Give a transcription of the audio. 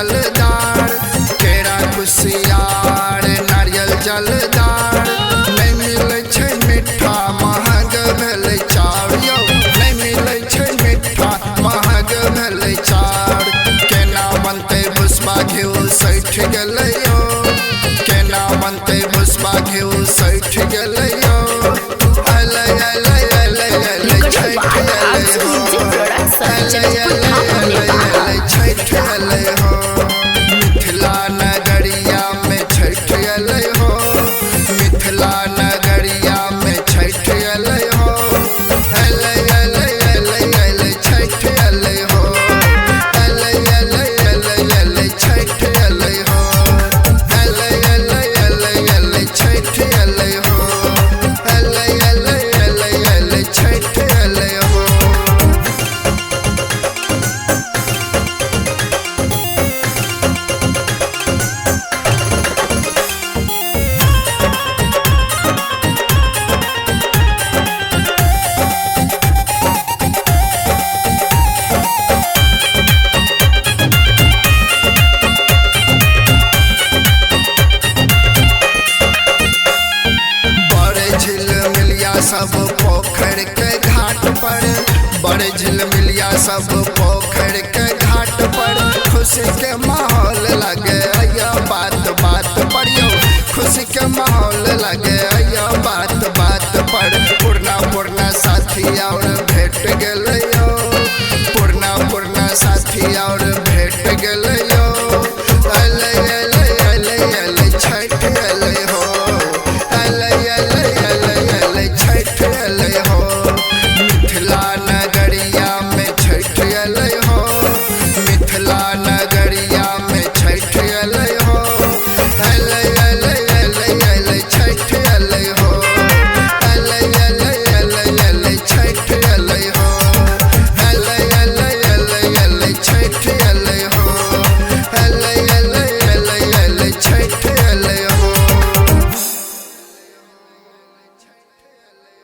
जलदार, केरा कुसियार नारियल जलदार। नहीं मिलै छै मीठा महग भेलै चाउर यौ, नहीं मिलै छै मीठा महग भेलै चाउर। केना बनतै भुसबा घिउ सैठ गेलै यौ, केना बनतै भुसबा घिउ सैठ गेलै यौ। अलै अलै अलै अलै छैठ अलै हो, अलै अलै अलै छैठ अलै हो। मिथिला नगरिया में छैठ अलै हो, मिथिला नगरिया में छैठ अलै हो। अलै अलै अलै अलै छैठ अलै हो, अलै अलै अलै अलै छैठ अलै हो। अलै अलै अलै अलै छैठ अलै हो, अलै अलै अलै अलै छैठ अलै हो। सब पोखर के घाट पर, बड़े झिलमिलिया सब